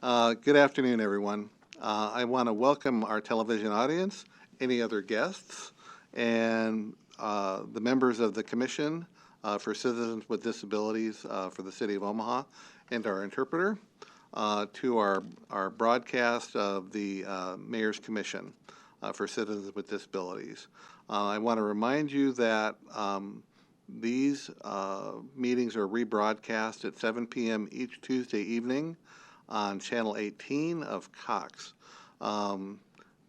Good afternoon, everyone. I want to welcome our television audience, any other guests, and the members of the Commission for Citizens with Disabilities for the City of Omaha, and our interpreter, to our broadcast of the Mayor's Commission for Citizens with Disabilities. I want to remind you that these meetings are rebroadcast at 7 p.m. each Tuesday evening on Channel 18 of Cox.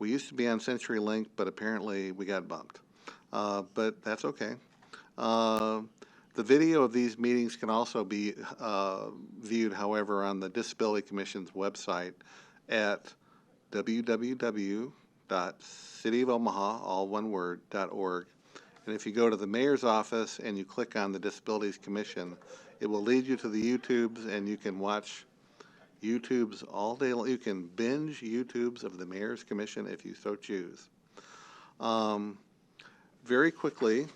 We used to be on CenturyLink, but apparently we got bumped. But that's okay. The video of these meetings can also be viewed, however, on the Disability Commission's website at www.cityofomaha, all one word, .org. And if you go to the mayor's office and you click on the Disabilities Commission, it will lead you to the YouTubes, and you can watch YouTubes all day long. You can binge YouTubes of the Mayor's Commission if you so choose. Very quickly,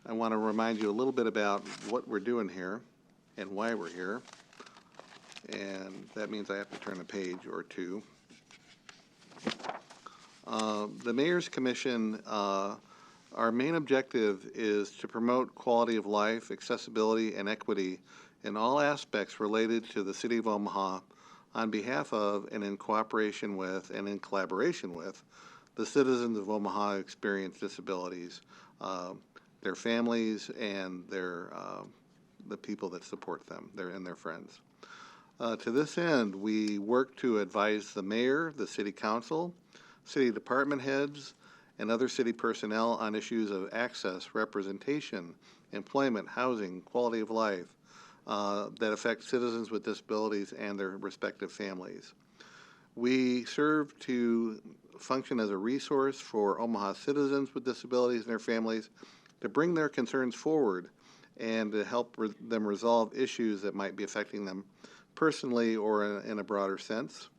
I want to remind you a little bit about what we're doing here and why we're here. And that means I have to turn a page or two. The Mayor's Commission, our main objective is to promote quality of life, accessibility, and equity in all aspects related to the City of Omaha on behalf of and in cooperation with and in collaboration with the citizens of Omaha who experience disabilities, their families, and the people that support them, and their friends. To this end, we work to advise the mayor, the city council, city department heads, and other city personnel on issues of access, representation, employment, housing, quality of life that affect citizens with disabilities and their respective families. We serve to function as a resource for Omaha citizens with disabilities and their families to bring their concerns forward and to help them resolve issues that might be affecting them personally or in a broader sense.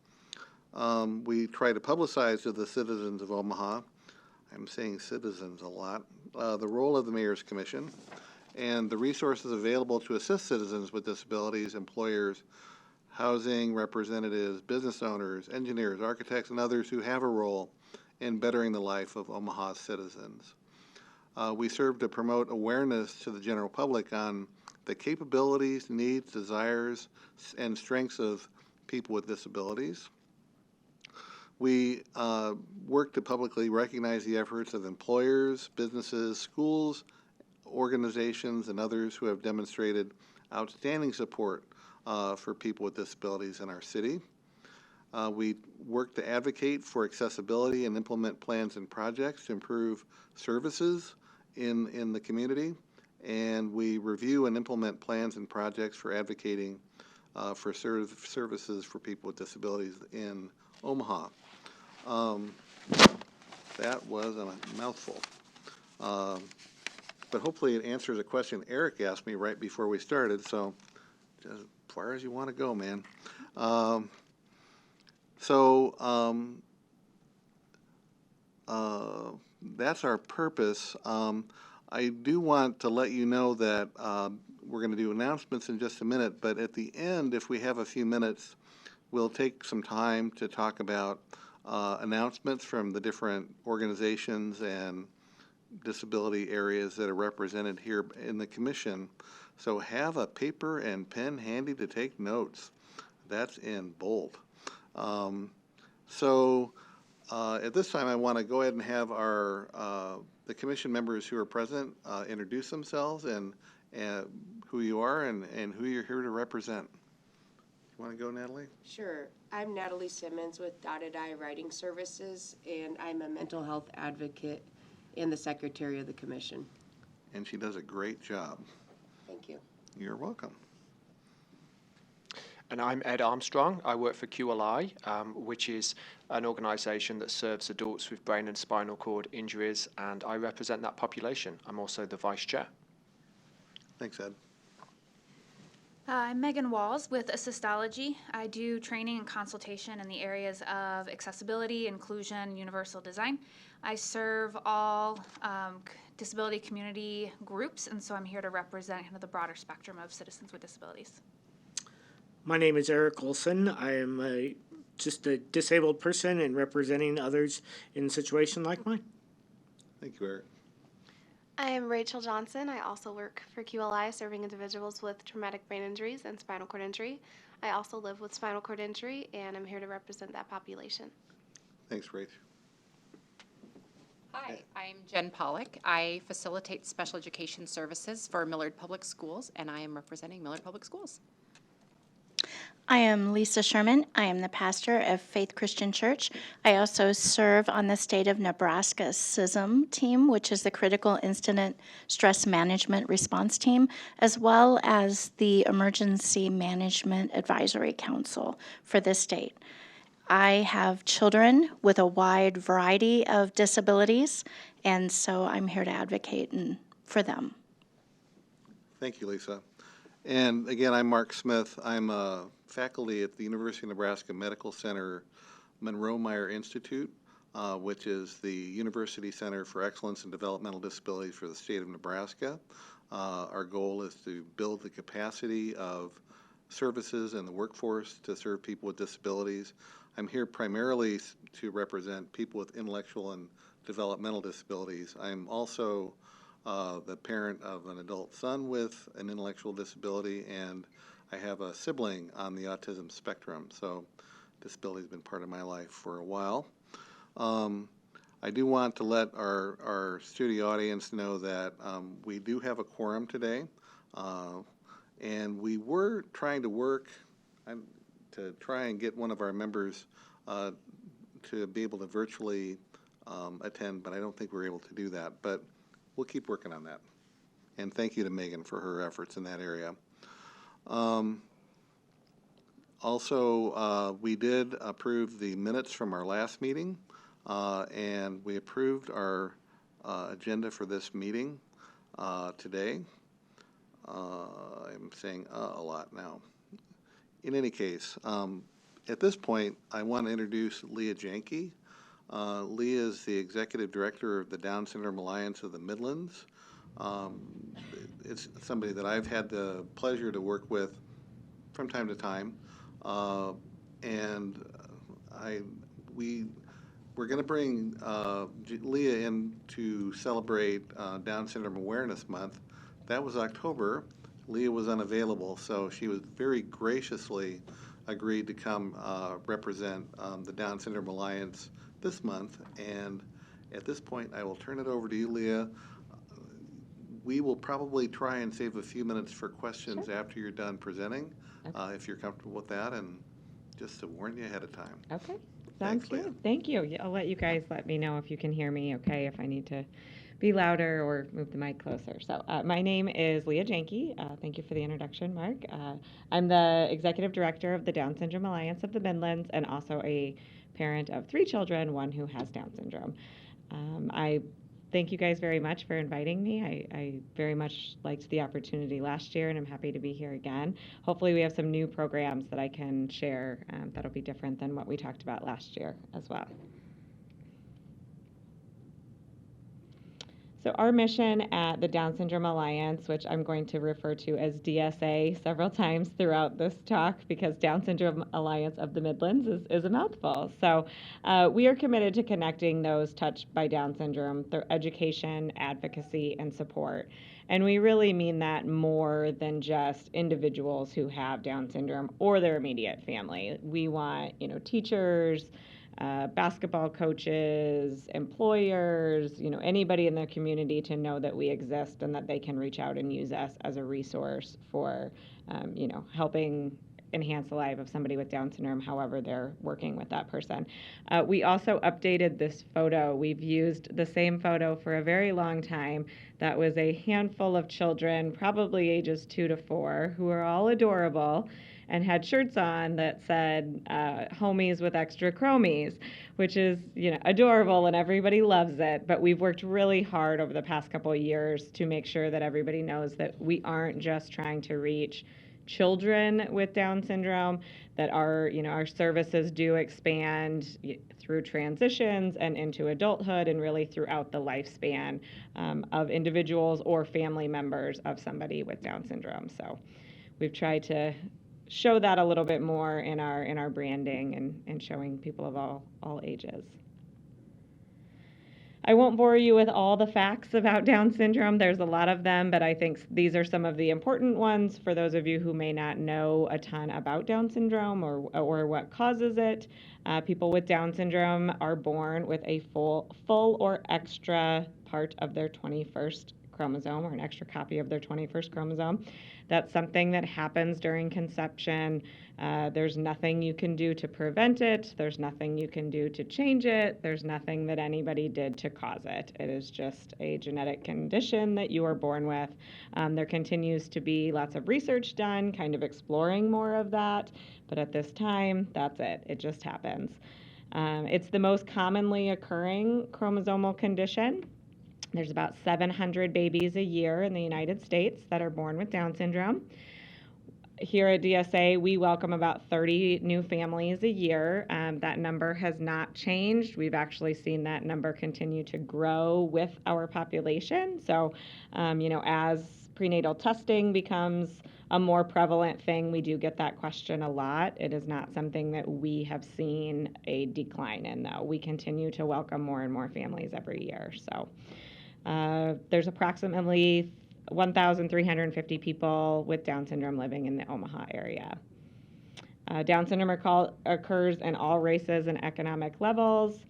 We try to publicize to the citizens of Omaha, I'm saying citizens a lot, the role of the Mayor's Commission and the resources available to assist citizens with disabilities, employers, housing representatives, business owners, engineers, architects, and others who have a role in bettering the life of Omaha citizens. We serve to promote awareness to the general public on the capabilities, needs, desires, and strengths of people with disabilities. We work to publicly recognize the efforts of employers, businesses, schools, organizations, and others who have demonstrated outstanding support for people with disabilities in our city. We work to advocate for accessibility and implement plans and projects to improve services in the community. And we review and implement plans and projects for advocating for services for people with disabilities in Omaha. That was a mouthful. But hopefully it answers a question Eric asked me right before we started, so just as far as you want to go, man. That's our purpose. I do want to let you know that we're going to do announcements in just a minute, but at the end, if we have a few minutes, we'll take some time to talk about announcements from the different organizations and disability areas that are represented here in the commission. So have a paper and pen handy to take notes. That's in bold. At this time, I want to go ahead and have the commission members who are present introduce themselves and who you are and who you're here to represent. You want to go, Natalie? Sure. I'm Natalie Simmons with Dotted Eye Writing Services, and I'm a mental health advocate and the secretary of the commission. And she does a great job. Thank you. You're welcome. And I'm Ed Armstrong. I work for QLI, which is an organisation that serves adults with brain and spinal cord injuries, and I represent that population. I'm also the vice chair. Thanks, Ed. I'm Megan Walls with Assistology. I do training and consultation in the areas of accessibility, inclusion, universal design. I serve all disability community groups, and so I'm here to represent kind of the broader spectrum of citizens with disabilities. My name is Eric Olson. I am just a disabled person and representing others in a situation like mine. Thank you, Eric. I am Rachel Johnson. I also work for QLI, serving individuals with traumatic brain injuries and spinal cord injury. I also live with spinal cord injury, and I'm here to represent that population. Thanks, Rach. Hi, I'm Jen Pollock. I facilitate special education services for Millard Public Schools, and I am representing Millard Public Schools. I am Lisa Sherman. I am the pastor of Faith Christian Church. I also serve on the state of Nebraska CISM team, which is the Critical Incident Stress Management Response Team, as well as the Emergency Management Advisory Council for the state. I have children with a wide variety of disabilities, and so I'm here to advocate for them. Thank you, Lisa. And again, I'm Mark Smith. I'm a faculty at the University of Nebraska Medical Center Monroe-Meyer Institute, which is the University Center for Excellence in Developmental Disabilities for the state of Nebraska. Our goal is to build the capacity of services and the workforce to serve people with disabilities. I'm here primarily to represent people with intellectual and developmental disabilities. I'm also the parent of an adult son with an intellectual disability, and I have a sibling on the autism spectrum, so disability has been part of my life for a while. I do want to let our studio audience know that we do have a quorum today, and we were trying to work to try and get one of our members to be able to virtually attend, but I don't think we're able to do that. But we'll keep working on that. And thank you to Megan for her efforts in that area. Also, we did approve the minutes from our last meeting, and we approved our agenda for this meeting today. I'm saying a lot now. In any case, at this point, I want to introduce Leah Jank. Leah is the Executive Director of the Down Syndrome Alliance of the Midlands. It's somebody that I've had the pleasure to work with from time to time. And we're going to bring Leah in to celebrate Down Syndrome Awareness Month. That was October. Leah was unavailable, so she was very graciously agreed to come represent the Down Syndrome Alliance this month. And at this point, I will turn it over to you, Leah. We will probably try and save a few minutes for questions after you're done presenting, if you're comfortable with that, and just to warn you ahead of time. Okay, sounds Thanks, good. Leah. Thank you. I'll let you guys let me know if you can hear me okay, if I need to be louder or move the mic closer. So my name is Leah Jank. Thank you for the introduction, Mark. I'm the Executive Director of the Down Syndrome Alliance of the Midlands, and also a parent of 3 children, one who has Down syndrome. I thank you guys very much for inviting me. I very much liked the opportunity last year, and I'm happy to be here again. Hopefully we have some new programs that I can share that'll be different than what we talked about last year as well. So our mission at the Down Syndrome Alliance, which I'm going to refer to as DSA several times throughout this talk because Down Syndrome Alliance of the Midlands is a mouthful. So we are committed to connecting those touched by Down syndrome through education, advocacy, and support. And we really mean that more than just individuals who have Down syndrome or their immediate family. We want, teachers, basketball coaches, employers, anybody in their community to know that we exist and that they can reach out and use us as a resource for, helping enhance the life of somebody with Down syndrome, however they're working with that person. We also updated this photo. We've used the same photo for a very long time. That was a handful of children, probably ages 2 to 4, who are all adorable and had shirts on that said homies with extra chromies, which is adorable and everybody loves it. But we've worked really hard over the past couple of years to make sure that everybody knows that we aren't just trying to reach children with Down syndrome, that our services do expand through transitions and into adulthood and really throughout the lifespan of individuals or family members of somebody with Down syndrome. So we've tried to show that a little bit more in our branding and showing people of all ages. I won't bore you with all the facts about Down syndrome. There's a lot of them, but I think these are some of the important ones for those of you who may not know a ton about Down syndrome or what causes it. People with Down syndrome are born with a full or extra part of their 21st chromosome, or an extra copy of their 21st chromosome. That's something that happens during conception. There's nothing you can do to prevent it. There's nothing you can do to change it. There's nothing that anybody did to cause it. It is just a genetic condition that you are born with. There continues to be lots of research done, kind of exploring more of that. But at this time, that's it. It just happens. It's the most commonly occurring chromosomal condition. There's about 700 babies a year in the United States that are born with Down syndrome. Here at DSA, we welcome about 30 new families a year. That number has not changed. We've actually seen that number continue to grow with our population. So, as prenatal testing becomes a more prevalent thing, we do get that question a lot. It is not something that we have seen a decline in, though. We continue to welcome more and more families every year. So, there's approximately 1,350 people with Down syndrome living in the Omaha area. Down syndrome occurs in all races and economic levels,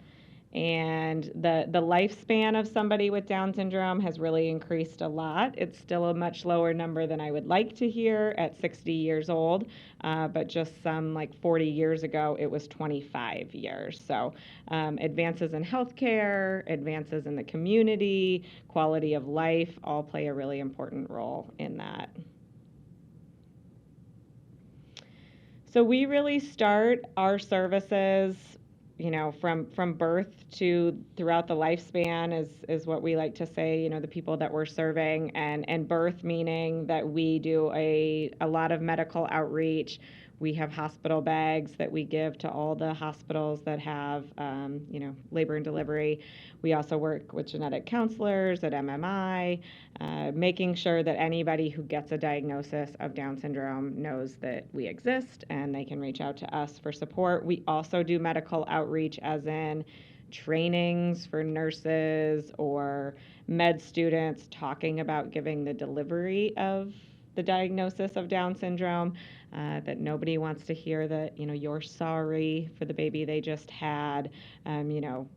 and the lifespan of somebody with Down syndrome has really increased a lot. It's still a much lower number than I would like to hear at 60 years old, but just some like 40 years ago, it was 25 years. So advances in healthcare, advances in the community, quality of life all play a really important role in that. So we really start our services from birth to throughout the lifespan is what we like to say, the people that we're serving, and birth meaning that we do a lot of medical outreach. We have hospital bags that we give to all the hospitals that have, labor and delivery. We also work with genetic counselors at MMI, making sure that anybody who gets a diagnosis of Down syndrome knows that we exist and they can reach out to us for support. We also do medical outreach, as in trainings for nurses or med students talking about giving the delivery of the diagnosis of Down syndrome, that nobody wants to hear that, you're sorry for the baby they just had,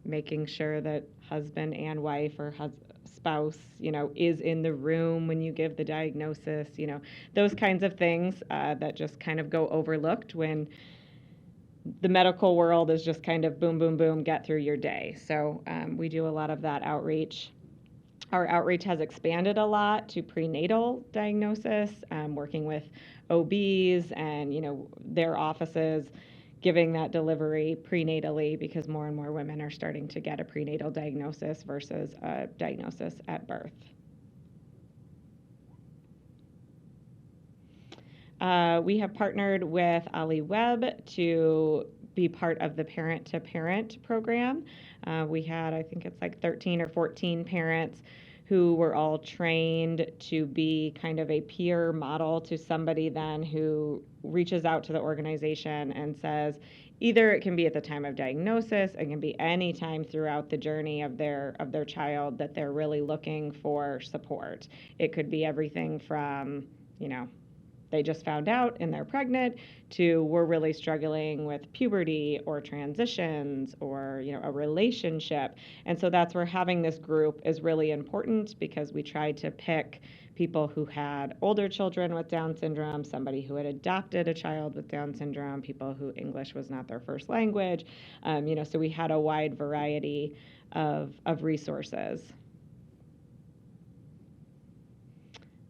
making sure that husband and wife or spouse, is in the room when you give the diagnosis, those kinds of things that just kind of go overlooked when the medical world is just kind of boom, boom, boom, get through your day. So we do a lot of that outreach. Our outreach has expanded a lot to prenatal diagnosis, working with OBs and, their offices, giving that delivery prenatally, because more and more women are starting to get a prenatal diagnosis versus a diagnosis at birth. We have partnered with Ali Webb to be part of the Parent to Parent program. We had, I think it's like 13 or 14 parents who were all trained to be kind of a peer model to somebody then who reaches out to the organization and says, either it can be at the time of diagnosis, it can be any time throughout the journey of their child that they're really looking for support. It could be everything from, they just found out and they're pregnant, to we're really struggling with puberty or transitions or, a relationship. And so that's where having this group is really important, because we tried to pick people who had older children with Down syndrome, somebody who had adopted a child with Down syndrome, people who English was not their first language. So we had a wide variety of resources.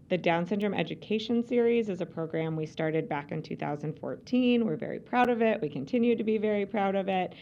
The Down Syndrome Education Series is a program we started back in 2014. We're very proud of it. We continue to be very proud of it.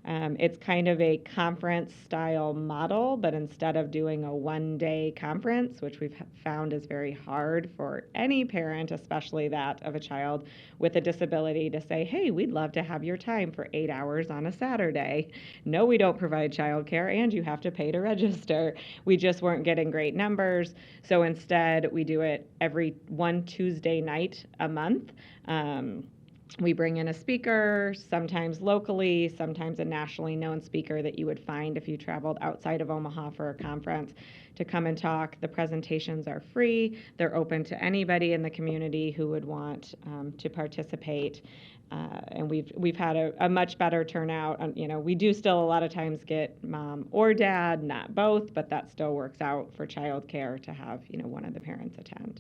It's kind of a conference-style model, but instead of doing a one-day conference, which we've found is very hard for any parent, especially that of a child with a disability, to say, hey, we'd love to have your time for 8 hours on a Saturday. No, we don't provide childcare, and you have to pay to register. We just weren't getting great numbers, so instead we do it every one Tuesday night a month. We bring in a speaker, sometimes locally, sometimes a nationally known speaker that you would find if you traveled outside of Omaha for a conference, to come and talk. The presentations are free. They're open to anybody in the community who would want to participate. And we've had a much better turnout. We do still a lot of times get mom or dad, not both, but that still works out for childcare to have one of the parents attend.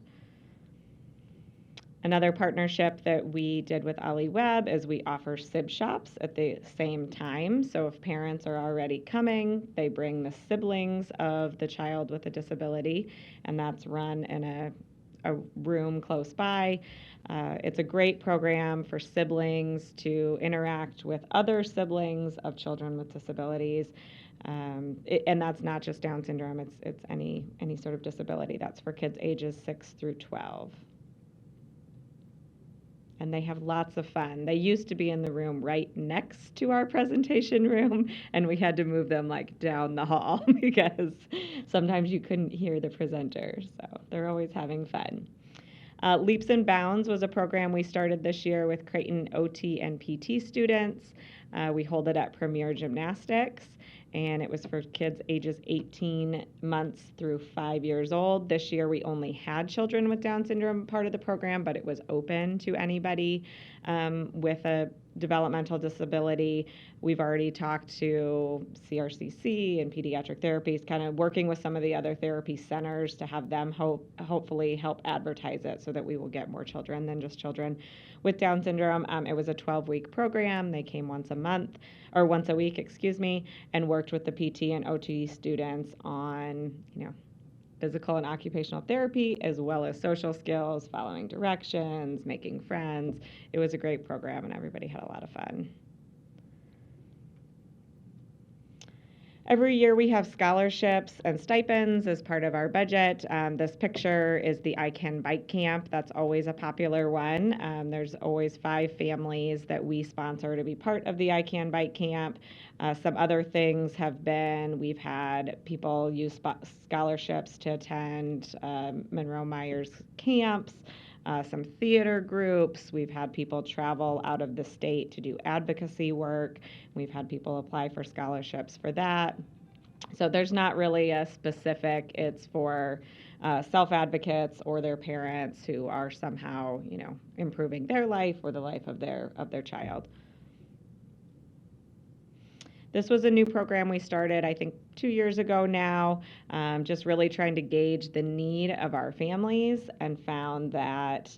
Another partnership that we did with Ali Webb is we offer SIB shops at the same time. So if parents are already coming, they bring the siblings of the child with a disability, and that's run in a room close by. It's a great program for siblings to interact with other siblings of children with disabilities. And that's not just Down syndrome, it's any sort of disability. That's for kids ages 6 through 12. And they have lots of fun. They used to be in the room right next to our presentation room, and we had to move them down the hall because sometimes you couldn't hear the presenter. So they're always having fun. Leaps and Bounds was a program we started this year with Creighton OT and PT students. We hold it at Premier Gymnastics, and it was for kids ages 18 months through 5 years old. This year we only had children with Down syndrome part of the program, but it was open to anybody with a developmental disability. We've already talked to CRCC and pediatric therapies, kind of working with some of the other therapy centers to have them hopefully help advertise it so that we will get more children than just children with Down syndrome. It was a 12-week program. They came once a week, and worked with the PT and OT students on, physical and occupational therapy, as well as social skills, following directions, making friends. It was a great program, and everybody had a lot of fun. Every year we have scholarships and stipends as part of our budget. This picture is the I Can Bike Camp. That's always a popular one. There's always 5 families that we sponsor to be part of the I Can Bike Camp. Some other things have been, we've had people use scholarships to attend Monroe Myers camps, some theater groups. We've had people travel out of the state to do advocacy work. We've had people apply for scholarships for that. So there's not really a specific, it's for self-advocates or their parents who are somehow, improving their life or the life of their child. This was a new program we started, I think, 2 years ago now, just really trying to gauge the need of our families, and found that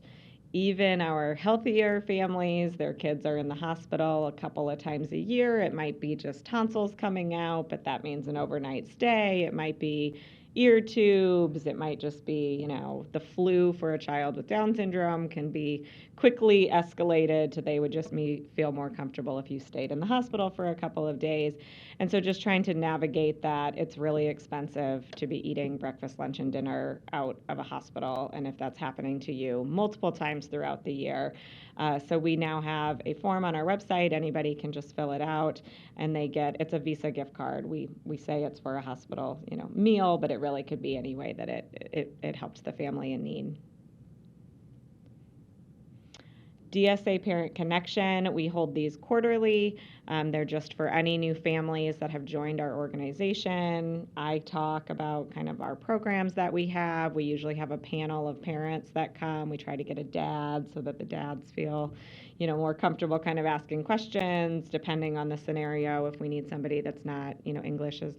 even our healthier families, their kids are in the hospital a couple of times a year. It might be just tonsils coming out, but that means an overnight stay. It might be ear tubes. It might just be, the flu for a child with Down syndrome can be quickly escalated to they would just feel more comfortable if you stayed in the hospital for a couple of days. And so just trying to navigate that. It's really expensive to be eating breakfast, lunch, and dinner out of a hospital. And if that's happening to you multiple times throughout the year. So we now have a form on our website. Anybody can just fill it out, and it's a Visa gift card. We say it's for a hospital, meal, but it really could be any way that it helps the family in need. DSA Parent Connection, we hold these quarterly. They're just for any new families that have joined our organization. I talk about kind of our programs that we have. We usually have a panel of parents that come. We try to get a dad so that the dads feel, more comfortable kind of asking questions, depending on the scenario. If we need somebody that's not, English is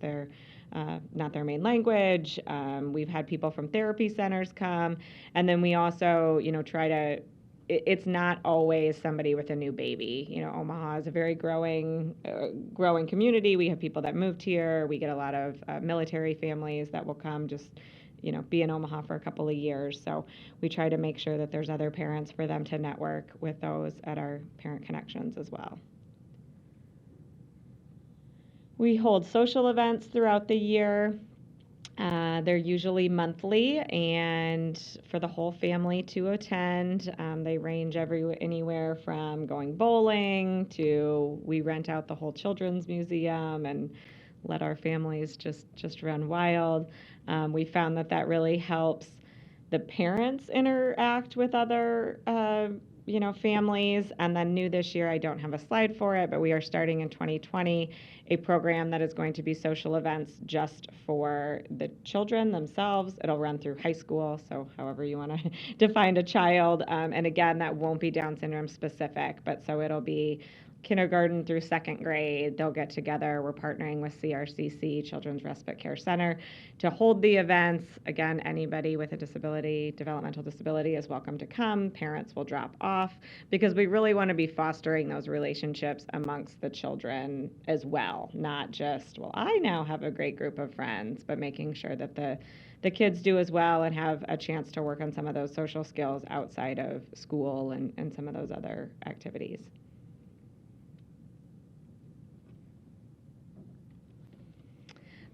not their main language. We've had people from therapy centers come. And then we also, try to, it's not always somebody with a new baby. Omaha is a very growing community. We have people that moved here. We get a lot of military families that will come just, be in Omaha for a couple of years. So we try to make sure that there's other parents for them to network with those at our Parent Connections as well. We hold social events throughout the year. They're usually monthly and for the whole family to attend. They range anywhere from going bowling to we rent out the whole children's museum and let our families just run wild. We found that really helps the parents interact with other families. And then new this year, I don't have a slide for it, but we are starting in 2020 a program that is going to be social events just for the children themselves. It'll run through high school, so however you want to define a child. And again, that won't be Down syndrome specific, but so it'll be kindergarten through second grade. They'll get together. We're partnering with CRCC, Children's Respite Care Center, to hold the events. Again, anybody with a disability, developmental disability, is welcome to come. Parents will drop off, because we really want to be fostering those relationships amongst the children as well. Not just, well, I now have a great group of friends, but making sure that the kids do as well and have a chance to work on some of those social skills outside of school and some of those other activities.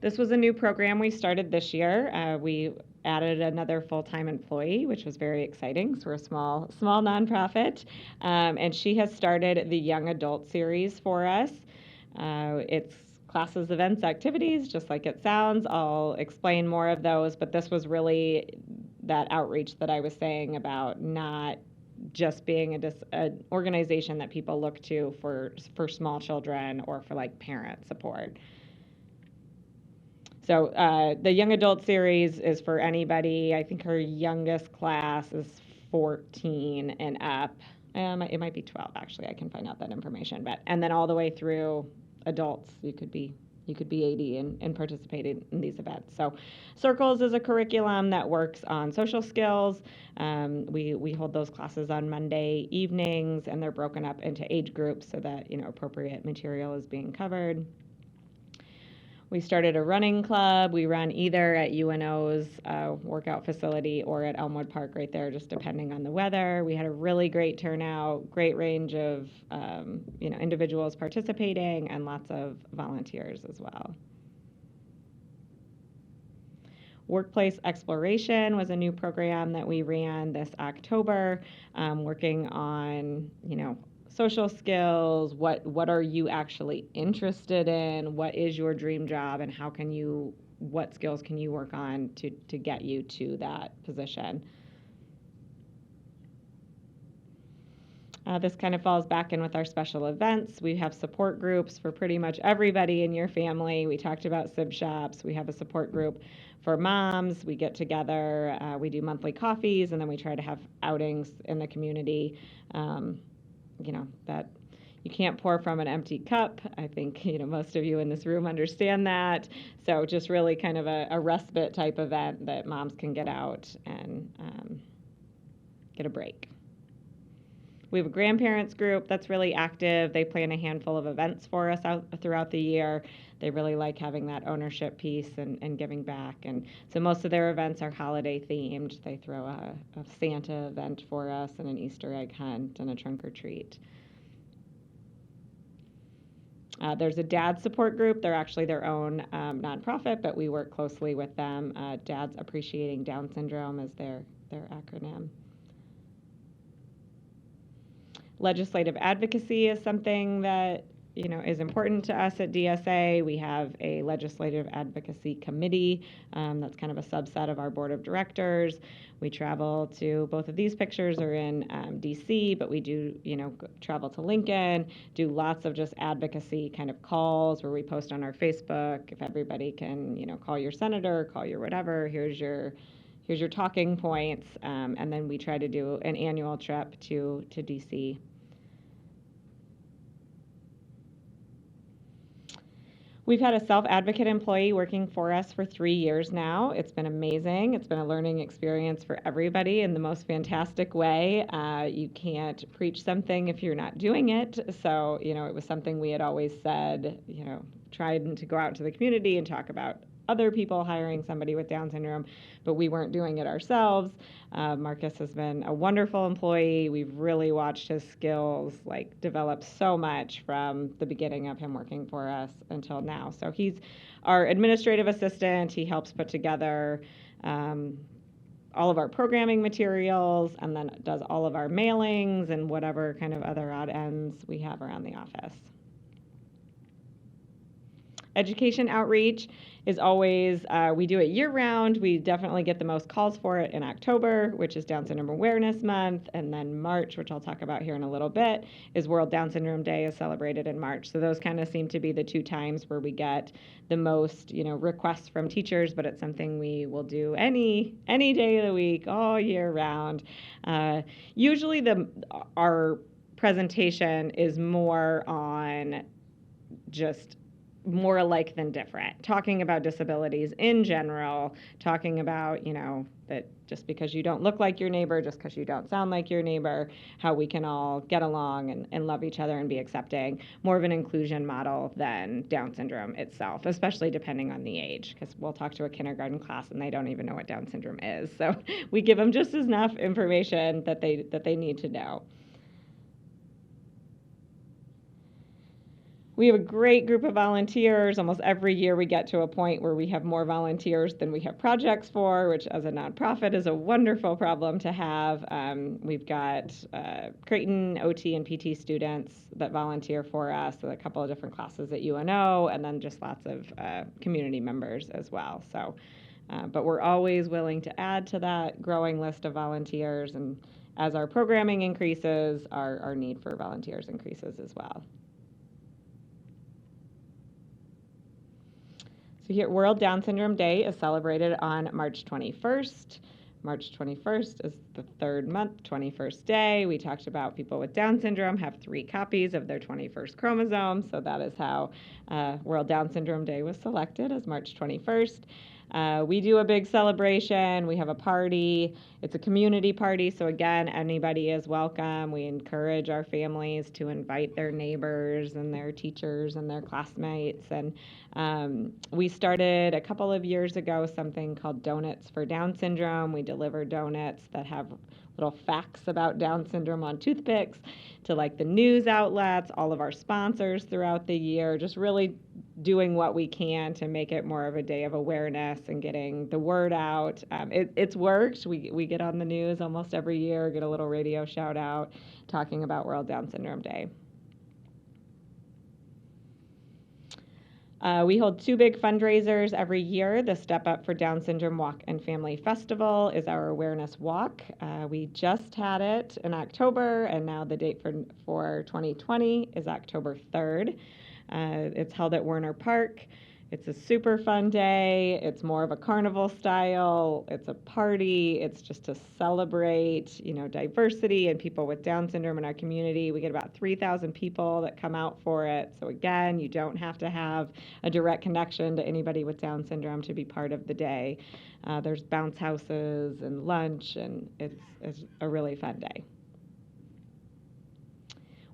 This was a new program we started this year. We added another full-time employee, which was very exciting. So we're a small nonprofit, and she has started the Young Adult Series for us. It's classes, events, activities, just like it sounds. I'll explain more of those, but this was really that outreach that I was saying about, not just being an organization that people look to for small children or for like parent support. So the Young Adult Series is for anybody. I think her youngest class is 14 and up. It might be 12, actually. I can find out that information. And then all the way through adults, you could be 80 and participated in these events. So Circles is a curriculum that works on social skills. We hold those classes on Monday evenings, and they're broken up into age groups so that appropriate material is being covered. We started a running club. We run either at UNO's workout facility or at Elmwood Park right there, just depending on the weather. We had a really great turnout, great range of individuals participating, and lots of volunteers as well. Workplace Exploration was a new program that we ran this October, working on, social skills. What are you actually interested in? What is your dream job, and what skills can you work on to get you to that position? This kind of falls back in with our special events. We have support groups for pretty much everybody in your family. We talked about SIB shops. We have a support group for moms. We get together. We do monthly coffees, and then we try to have outings in the community. That you can't pour from an empty cup. I think, most of you in this room understand that. So just really kind of a respite type event that moms can get out and get a break. We have a grandparents group that's really active. They plan a handful of events for us throughout the year. They really like having that ownership piece and giving back. And so most of their events are holiday themed. They throw a Santa event for us, and an Easter egg hunt, and a trunk or treat. There's a dad support group. They're actually their own nonprofit, but we work closely with them. Dads Appreciating Down Syndrome is their acronym. Legislative advocacy is something that is important to us at DSA. We have a legislative advocacy committee that's kind of a subset of our board of directors. We travel to, both of these pictures are in DC, but we do travel to Lincoln, do lots of just advocacy kind of calls where we post on our Facebook. If everybody can call your senator, call your whatever, here's your talking points, and then we try to do an annual trip to DC. We've had a self-advocate employee working for us for 3 years now. It's been amazing. It's been a learning experience for everybody in the most fantastic way. You can't preach something if you're not doing it. So, it was something we had always said, tried to go out to the community and talk about other people hiring somebody with Down syndrome, but we weren't doing it ourselves. Marcus has been a wonderful employee. We've really watched his skills develop so much from the beginning of him working for us until now. So he's our administrative assistant. He helps put together all of our programming materials, and then does all of our mailings and whatever kind of other odd ends we have around the office. Education outreach is always, we do it year round. We definitely get the most calls for it in October, which is Down Syndrome Awareness Month. And then March, which I'll talk about here in a little bit, is World Down Syndrome Day, is celebrated in March. So those kind of seem to be the 2 times where we get the most, requests from teachers, but it's something we will do any day of the week, all year round. Usually our presentation is more on just more alike than different, talking about disabilities in general, talking about, that just because you don't look like your neighbor, just because you don't sound like your neighbor, how we can all get along and love each other and be accepting, more of an inclusion model than Down syndrome itself, especially depending on the age, because we'll talk to a kindergarten class and they don't even know what Down syndrome is. So we give them just enough information that they need to know. We have a great group of volunteers. Almost every year we get to a point where we have more volunteers than we have projects for, which as a nonprofit is a wonderful problem to have. We've got Creighton OT and PT students that volunteer for us, so a couple of different classes at UNO, and then just lots of community members as well. So, but we're always willing to add to that growing list of volunteers, and as our programming increases, our need for volunteers increases as well. So here, World Down Syndrome Day is celebrated on March 21st. March 21st is the 3rd month, 21st day. We talked about people with Down syndrome have 3 copies of their 21st chromosome, so that is how World Down Syndrome Day was selected as March 21st. We do a big celebration. We have a party. It's a community party, so again, anybody is welcome. We encourage our families to invite their neighbors and their teachers and their classmates. And we started a couple of years ago something called Donuts for Down Syndrome. We deliver donuts that have little facts about Down syndrome on toothpicks to like the news outlets, all of our sponsors throughout the year, just really doing what we can to make it more of a day of awareness and getting the word out. It's worked. We get on the news almost every year, get a little radio shout out talking about World Down Syndrome Day. We hold 2 big fundraisers every year. The Step Up for Down Syndrome Walk and Family Festival is our awareness walk. We just had it in October, and now the date for 2020 is October 3rd. It's held at Werner Park. It's a super fun day. It's more of a carnival style. It's a party. It's just to celebrate, diversity and people with Down syndrome in our community. We get about 3,000 people that come out for it. So again, you don't have to have a direct connection to anybody with Down syndrome to be part of the day. There's bounce houses and lunch, and it's a really fun day.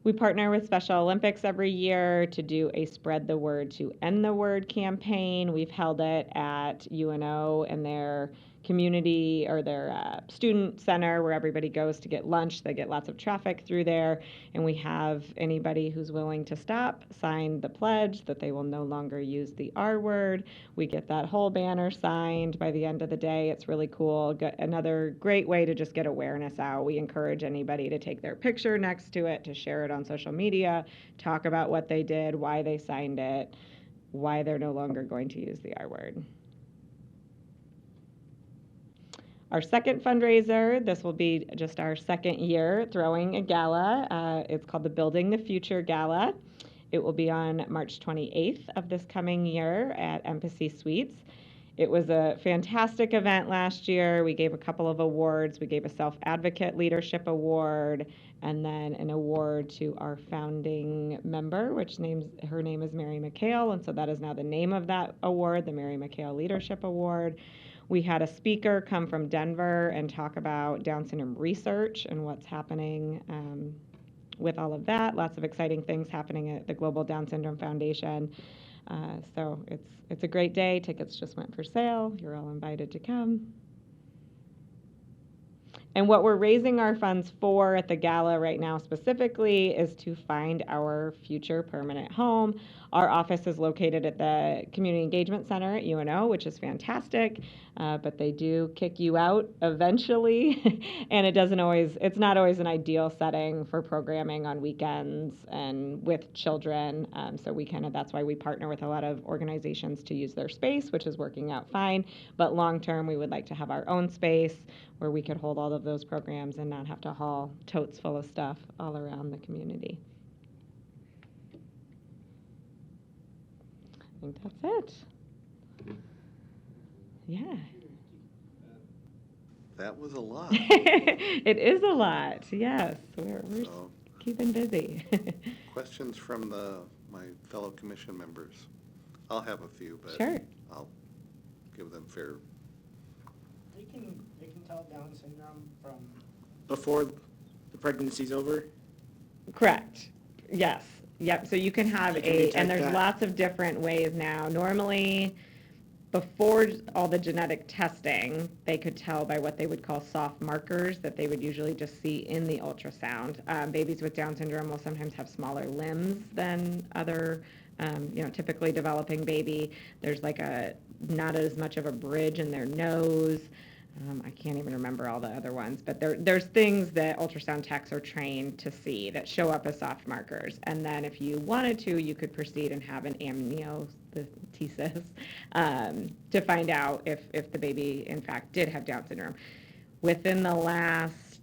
We partner with Special Olympics every year to do a Spread the Word to End the Word campaign. We've held it at UNO and their community or their student center where everybody goes to get lunch. They get lots of traffic through there, and we have anybody who's willing to stop sign the pledge that they will no longer use the R word. We get that whole banner signed by the end of the day. It's really cool. Another great way to just get awareness out. We encourage anybody to take their picture next to it, to share it on social media, talk about what they did, why they signed it, why they're no longer going to use the R word. Our second fundraiser, this will be just our second year throwing a gala. It's called the Building the Future Gala. It will be on March 28th of this coming year at Embassy Suites. It was a fantastic event last year. We gave a couple of awards. We gave a Self-Advocate Leadership Award and then an award to our founding member, her name is Mary McHale, and so that is now the name of that award, the Mary McHale Leadership Award. We had a speaker come from Denver and talk about Down syndrome research and what's happening with all of that. Lots of exciting things happening at the Global Down Syndrome Foundation. So it's a great day. Tickets just went for sale. You're all invited to come. And what we're raising our funds for at the gala right now specifically is to find our future permanent home. Our office is located at the Community Engagement Center at UNO, which is fantastic. but they do kick you out eventually. And it's not always an ideal setting for programming on weekends and with children. So that's why we partner with a lot of organizations to use their space, which is working out fine. But long term, we would like to have our own space where we could hold all of those programs and not have to haul totes full of stuff all around the community. I think that's it. Yeah. That was a lot. It is a lot, yes. We're So, keeping busy. questions from my fellow commission members? I'll have a few, but Sure. I'll give them fair. They can tell Down syndrome from before the pregnancy's over. Correct. Yes. Yep. So you can have You can detect and there's that. lots of different ways now. Normally, before all the genetic testing, they could tell by what they would call soft markers that they would usually just see in the ultrasound. Babies with Down syndrome will sometimes have smaller limbs than other, typically developing baby. There's not as much of a bridge in their nose. I can't even remember all the other ones, but there's things that ultrasound techs are trained to see that show up as soft markers. And then if you wanted to, you could proceed and have an amniocentesis to find out if the baby, in fact, did have Down syndrome. Within the last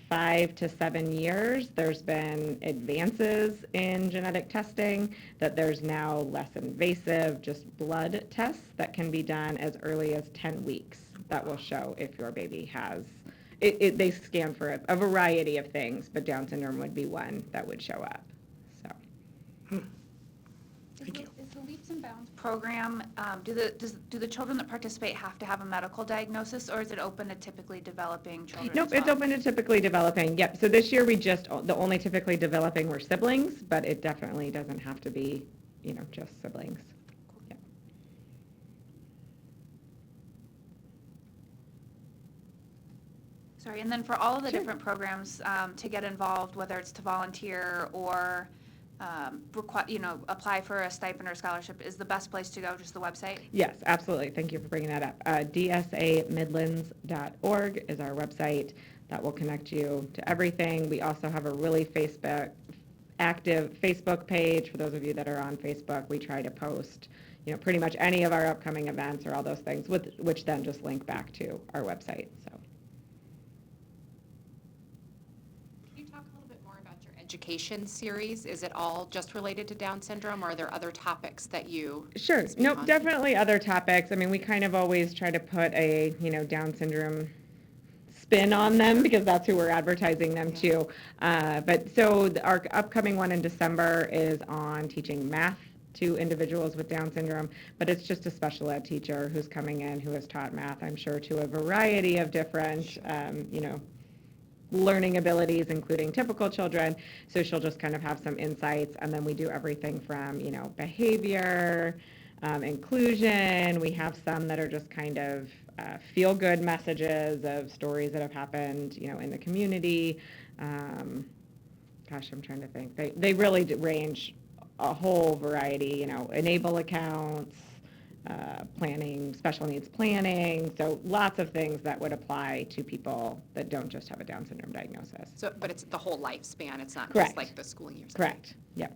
5 to 7 years, there's been advances in genetic testing, that there's now less invasive, just blood tests that can be done as early as 10 weeks that will show if your baby has, they scan for a variety of things, but Down syndrome would be one that would show up, so. Thank you. Is the Leaps and Bounds program, do the children that participate have to have a medical diagnosis, or is it open to typically developing children? Nope, as well? it's open to typically developing, yep. So this year the only typically developing were siblings, but it definitely doesn't have to be, just siblings. Yep. Sorry, and then for all of the Sure. different programs to get involved, whether it's to volunteer or apply for a stipend or scholarship, is the best place to go just the website? Yes, absolutely. Thank you for bringing that up. DSAMidlands.org is our website that will connect you to everything. We also have a really active Facebook page. For those of you that are on Facebook, we try to post, pretty much any of our upcoming events or all those things, which then just link back to our website. So. Can you talk a little bit more about your education series? Is it all just related to Down syndrome, or are there other topics that you Sure. speak Nope, on? definitely other topics. I mean, we kind of always try to put a, Down syndrome spin on them because that's who we're advertising them to. But so our upcoming one in December is on teaching math to individuals with Down syndrome, but it's just a special ed teacher who's coming in who has taught math, I'm sure, to a variety of different, learning abilities, including typical children. So she'll just kind of have some insights, and then we do everything from, behavior, inclusion. We have some that are just kind of feel-good messages of stories that have happened, in the community. Gosh, I'm trying to think. They really range a whole variety, enable accounts, planning, special needs planning, so lots of things that would apply to people that don't just have a Down syndrome diagnosis. So, but it's the whole lifespan, it's not Correct. just like the schooling years? Correct, yep.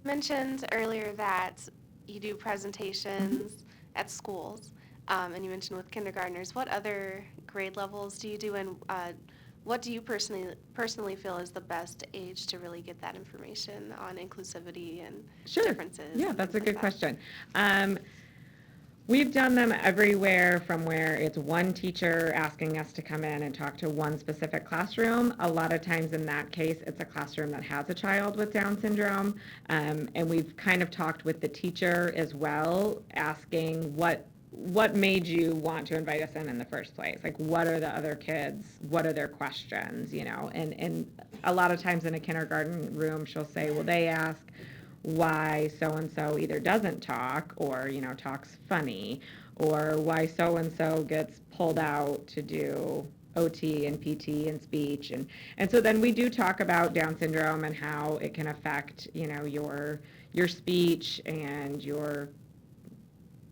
Mentioned earlier that you do presentations at schools, and you mentioned with kindergartners. What other grade levels do you do, and what do you personally feel is the best age to really get that information on inclusivity and Sure. differences? Yeah, and that's a things good like that? question. We've done them everywhere from where it's one teacher asking us to come in and talk to one specific classroom. A lot of times in that case, it's a classroom that has a child with Down syndrome. And we've kind of talked with the teacher as well, asking what made you want to invite us in the first place? Like, what are the other kids? What are their questions, And a lot of times in a kindergarten room, she'll say, well, they ask why so-and-so either doesn't talk or, talks funny, or why so-and-so gets pulled out to do OT and PT and speech. And so then we do talk about Down syndrome and how it can affect, your speech and your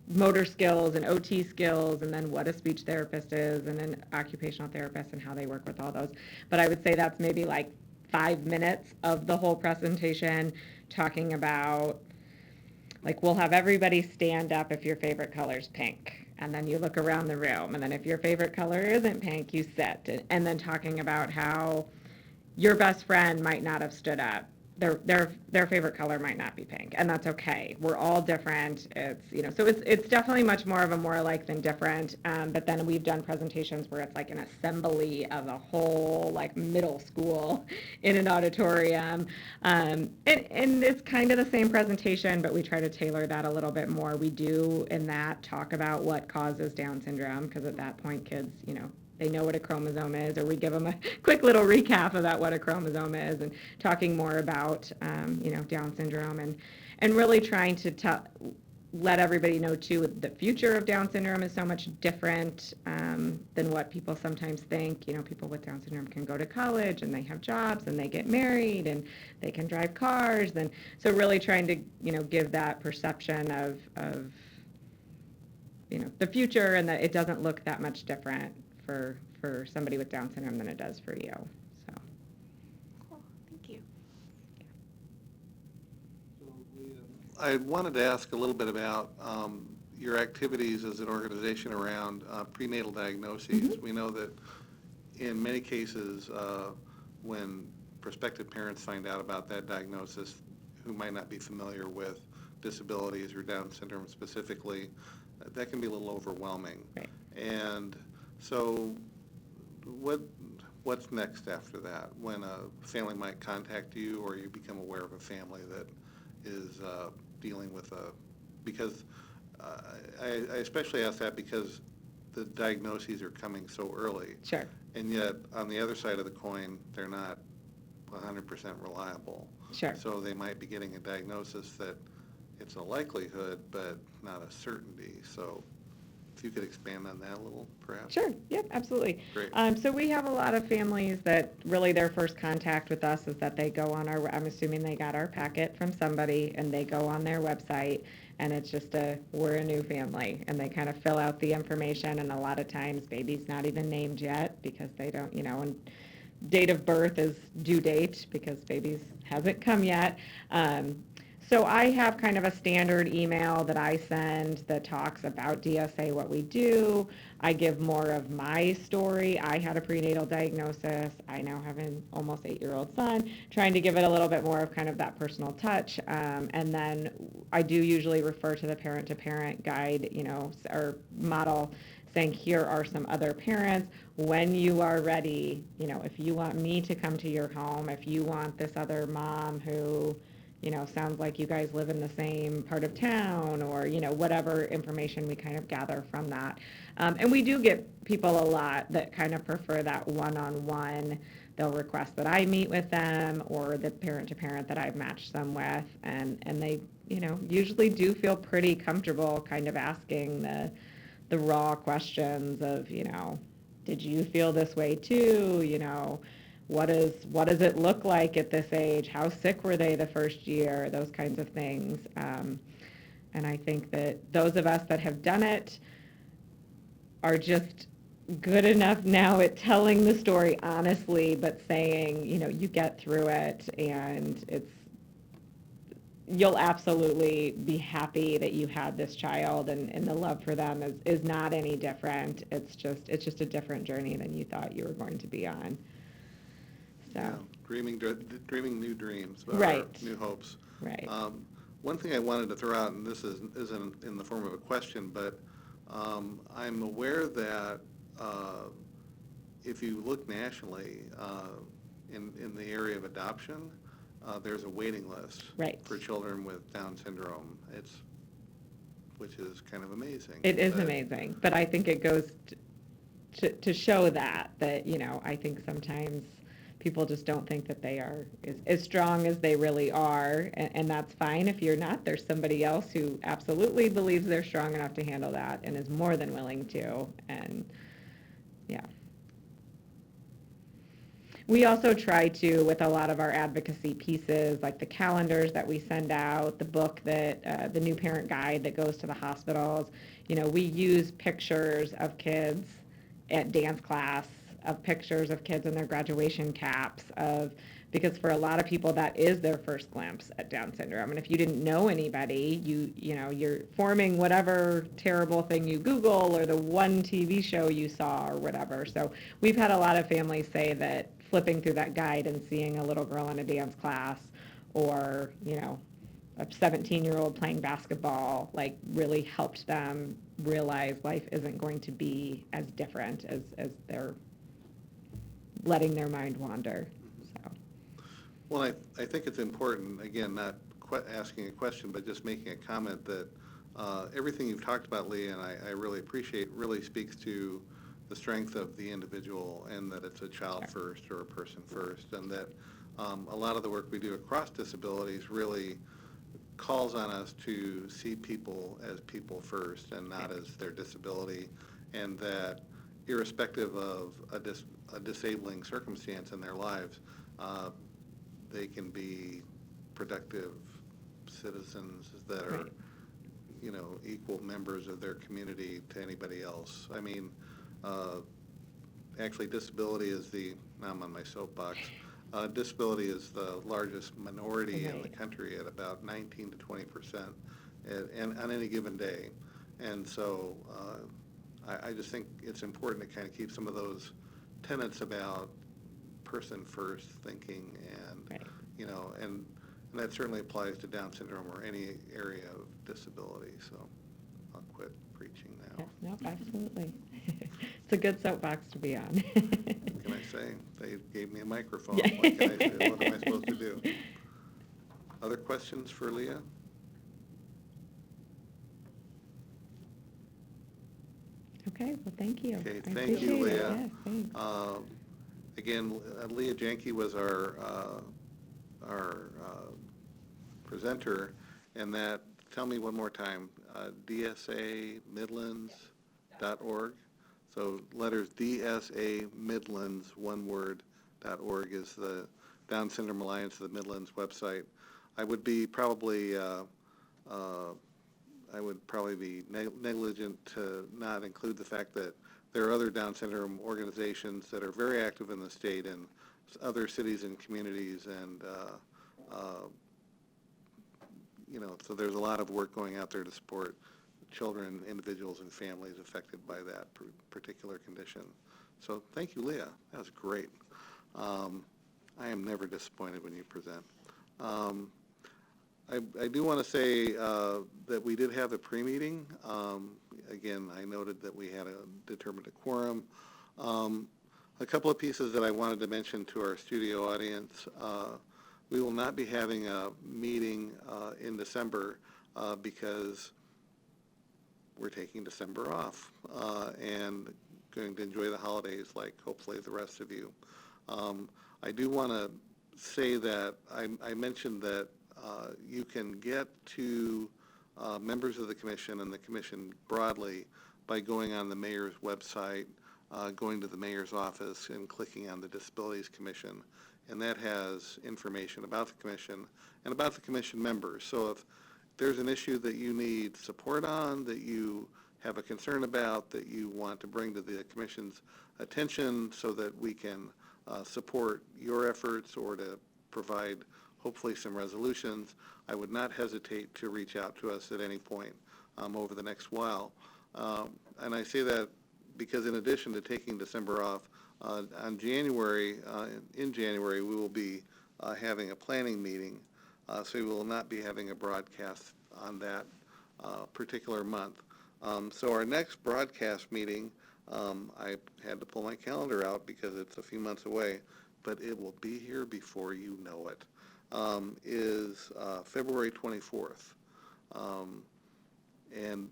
motor skills and OT skills, and then what a speech therapist is, and an occupational therapist and how they work with all those. But I would say that's maybe like 5 minutes of the whole presentation, talking about, like, we'll have everybody stand up if your favorite color's pink, and then you look around the room, and then if your favorite color isn't pink, you sit, and then talking about how your best friend might not have stood up. Their favorite color might not be pink, and that's okay. We're all different. It's, you know, so it's definitely much more of a more alike than different. But then we've done presentations where it's like an assembly of a whole like middle school in an auditorium, and it's kind of the same presentation, but we try to tailor that a little bit more. We do in that talk about what causes Down syndrome, because at that point kids, you know, they know what a chromosome is, or we give them a quick little recap about what a chromosome is, and talking more about, you know, Down syndrome, and really trying to let everybody know, too, the future of Down syndrome is so much different than what people sometimes think. You know, people with Down syndrome can go to college, and they have jobs, and they get married, and they can drive cars, and so really trying to, you know, give that perception of you know, the future, and that it doesn't look that much different for somebody with Down syndrome than it does for you. So. Cool, thank you. I wanted to ask a little bit about your activities as an organization around prenatal diagnoses. We know that in many cases, when prospective parents find out about that diagnosis who might not be familiar with disabilities or Down syndrome specifically, that can be a little overwhelming. Right. And so what's next after that, when a family might contact you, or you become aware of a family that is dealing with because I especially ask that because the diagnoses are coming so early. Sure. And yet, on the other side of the coin, they're not 100% reliable. Sure. So they might be getting a diagnosis that it's a likelihood, but not a certainty. So if you could expand on that a little, perhaps. Sure, yep, absolutely. Great. So we have a lot of families that really their first contact with us is that they go on our, I'm assuming they got our packet from somebody, and they go on their website, and it's just we're a new family, and they kind of fill out the information, and a lot of times baby's not even named yet because they don't, you know, and date of birth is due date because baby's hasn't come yet. So I have kind of a standard email that I send that talks about DSA, what we do. I give more of my story. I had a prenatal diagnosis. I now have an almost 8-year-old son, trying to give it a little bit more of kind of that personal touch. And then I do usually refer to the parent-to-parent guide, you know, or model, saying here are some other parents. When you are ready, you know, if you want me to come to your home, if you want this other mom who, you know, sounds like you guys live in the same part of town, or, you know, whatever information we kind of gather from that. And we do get people a lot that kind of prefer that one-on-one. They'll request that I meet with them, or the parent-to-parent that I've matched them with, and they, you know, usually do feel pretty comfortable kind of asking the raw questions of, you know, did you feel this way too, you know, what does it look like at this age? How sick were they the first year? Those kinds of things. And I think that those of us that have done it are just good enough now at telling the story honestly, but saying, you know, you get through it, and you'll absolutely be happy that you had this child, and the love for them is not any different. It's just a different journey than you thought you were going to be on. So. Yeah, dreaming new dreams, right. New hopes. Right. One thing I wanted to throw out, and this isn't in the form of a question, but I'm aware that if you look nationally in the area of adoption, there's a waiting list right. for children with Down syndrome. Which is kind of amazing. It is amazing, but I think it goes to show that, you know, I think sometimes people just don't think that they are as strong as they really are, and that's fine if you're not. There's somebody else who absolutely believes they're strong enough to handle that and is more than willing to, and yeah. We also try to, with a lot of our advocacy pieces, like the calendars that we send out, the book that, the new parent guide that goes to the hospitals, we use pictures of kids at dance class, of pictures of kids in their graduation caps, because for a lot of people that is their first glimpse at Down syndrome. And if you didn't know anybody, you're forming whatever terrible thing you Google or the one TV show you saw or whatever. So we've had a lot of families say that flipping through that guide and seeing a little girl in a dance class, or a 17-year-old playing basketball, like, really helped them realize life isn't going to be as different as they're letting their mind wander. So. Well, I think it's important, again, not asking a question, but just making a comment that everything you've talked about, Leah, and I really appreciate, really speaks to the strength of the individual, and that it's a child first or a person first, and that a lot of the work we do across disabilities really calls on us to see people as people first and not as their disability, and that irrespective of a disabling circumstance in their lives, they can be productive citizens that are, equal members of their community to anybody else. I mean, actually, disability is now I'm on my soapbox, disability is the largest minority in the country at about 19 to 20% on any given day. And so I just think it's important to kind of keep some of those tenets about person first thinking, and and that certainly applies to Down syndrome or any area of disability. So I'll quit preaching now. Yes, no, absolutely. It's a good soapbox to be on. What can I say? They gave me a microphone. Yeah. What can I say? What am I supposed to do? Other questions for Leah? Okay, well, thank you. Okay, I thank you, appreciate it. Leah. Yes, thanks. Again, Leah Jank was our presenter, and that, tell me one more time, DSA Midlands.org. So letters DSA Midlands, one word, .org is the Down Syndrome Alliance of the Midlands website. I would be probably be negligent to not include the fact that there are other Down syndrome organizations that are very active in the state and other cities and communities, and so there's a lot of work going out there to support children, individuals, and families affected by that particular condition. So thank you, Leah. That was great. I am never disappointed when you present. I do want to say that we did have a pre-meeting. Again, I noted that we had determined a quorum. A couple of pieces that I wanted to mention to our studio audience. We will not be having a meeting in December because we're taking December off and going to enjoy the holidays like hopefully the rest of you. I do want to say that I mentioned that you can get to members of the commission and the commission broadly by going on the mayor's website, going to the mayor's office and clicking on the Disabilities Commission, and that has information about the commission and about the commission members. So if there's an issue that you need support on, that you have a concern about, that you want to bring to the commission's attention so that we can support your efforts or to provide hopefully some resolutions, I would not hesitate to reach out to us at any point over the next while. And I say that because in addition to taking December off, in January, we will be having a planning meeting, so we will not be having a broadcast on that particular month. So our next broadcast meeting, I had to pull my calendar out because it's a few months away, but it will be here before you know it, is February 24th. And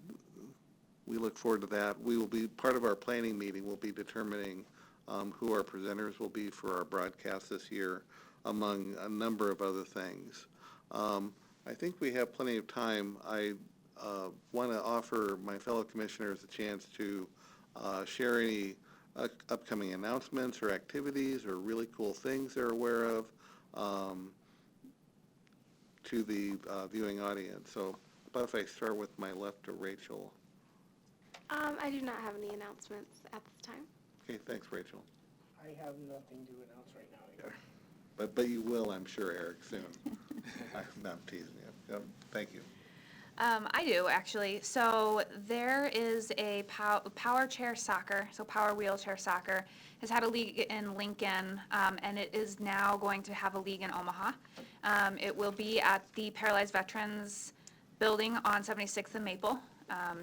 we look forward to that. We will be, part of our planning meeting, we'll be determining who our presenters will be for our broadcast this year, among a number of other things. I think we have plenty of time. I want to offer my fellow commissioners a chance to share any upcoming announcements or activities or really cool things they're aware of to the viewing audience. So, but if I start with my left to Rachel. I do not have any announcements at this time. Okay, thanks, Rachel. I have nothing to announce right now either. But you will, I'm sure, Eric, soon. I'm teasing you. Yep, thank you. I do, actually. So there is a power chair soccer, so power wheelchair soccer, has had a league in Lincoln, and it is now going to have a league in Omaha. It will be at the Paralyzed Veterans Building on 76th and Maple.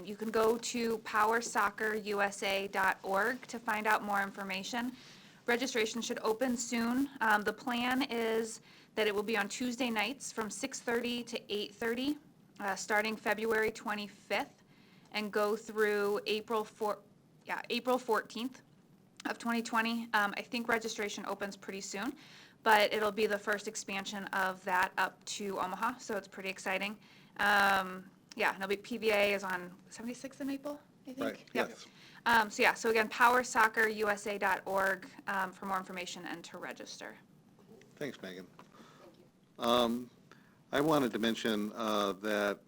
You can go to powersoccerusa.org to find out more information. Registration should open soon. The plan is that it will be on Tuesday nights from 6:30 to 8:30. Starting February 25th and go through April 14th of 2020. I think registration opens pretty soon, but it'll be the first expansion of that up to Omaha, so it's pretty exciting. Yeah, and it'll be PVA is on 76th and Maple, I think. Right, Yep. yes. So again, powersoccerusa.org for more information and to register. Thanks, Megan. I wanted to mention that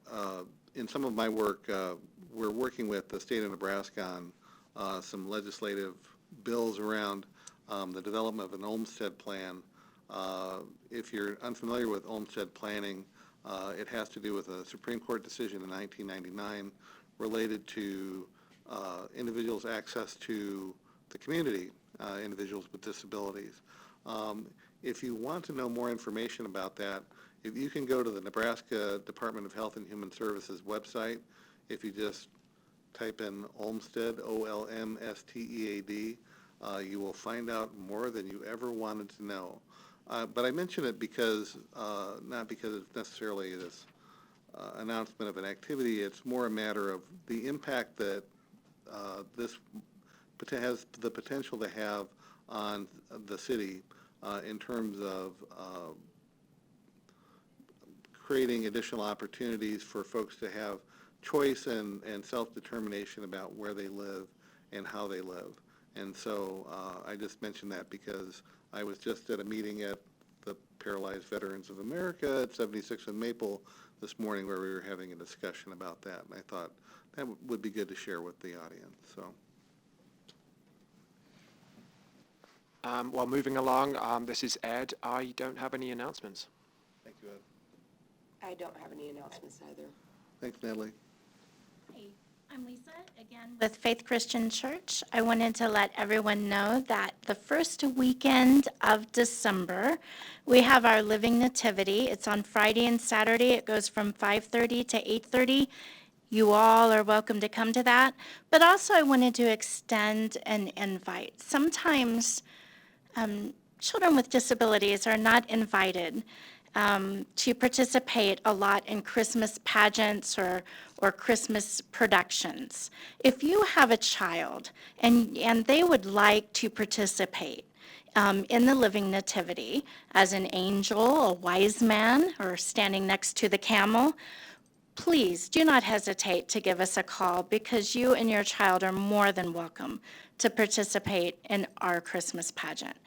in some of my work, we're working with the state of Nebraska on some legislative bills around the development of an Olmstead plan. If you're unfamiliar with Olmstead planning, it has to do with a Supreme Court decision in 1999 related to individuals' access to the community, individuals with disabilities. If you want to know more information about that, if you can go to the Nebraska Department of Health and Human Services website, if you just type in Olmstead, O-L-M-S-T-E-A-D, you will find out more than you ever wanted to know. But I mention it because, not because it's necessarily this announcement of an activity, it's more a matter of the impact that this has the potential to have on the city in terms of creating additional opportunities for folks to have choice and self-determination about where they live and how they live. And so I just mentioned that because I was just at a meeting at the Paralyzed Veterans of America at 76th and Maple this morning where we were having a discussion about that. And I thought that would be good to share with the audience. So. While moving along, this is Ed. I don't have any announcements. Thank you, Ed. I don't have any announcements either. Thanks, Natalie. Hey, I'm Lisa, again with Faith Christian Church. I wanted to let everyone know that the first weekend of December, we have our Living Nativity. It's on Friday and Saturday. It goes from 5:30 to 8:30. You all are welcome to come to that. But also I wanted to extend an invite. Sometimes children with disabilities are not invited to participate a lot in Christmas pageants or Christmas productions. If you have a child and they would like to participate in the Living Nativity as an angel, a wise man, or standing next to the camel, please do not hesitate to give us a call because you and your child are more than welcome to participate in our Christmas pageant.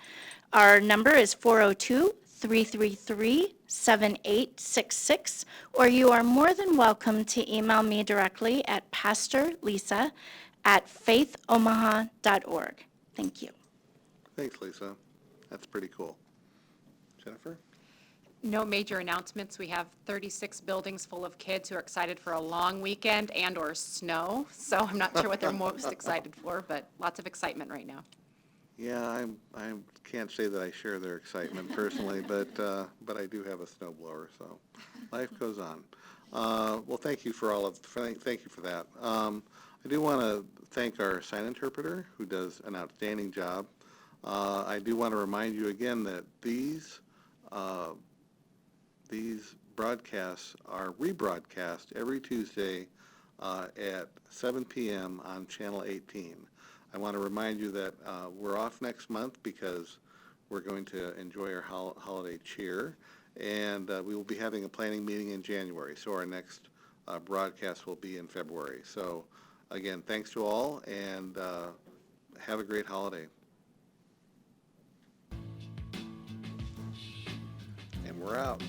Our number is 402-333-7866, or you are more than welcome to email me directly at pastorlisa@faithomaha.org. Thank you. Thanks, Lisa. That's pretty cool. Jennifer? No major announcements. We have 36 buildings full of kids who are excited for a long weekend and/or snow. So I'm not sure what they're most excited for, but lots of excitement right now. Yeah, I can't say that I share their excitement personally, but I do have a snowblower, so life goes on. Well, thank you for thank you for that. I do want to thank our sign interpreter who does an outstanding job. I do want to remind you again that these broadcasts are rebroadcast every Tuesday at 7 p.m. on Channel 18. I want to remind you that we're off next month because we're going to enjoy our holiday cheer, and we will be having a planning meeting in January, so our next broadcast will be in February. So again, thanks to all, and have a great holiday. And we're out.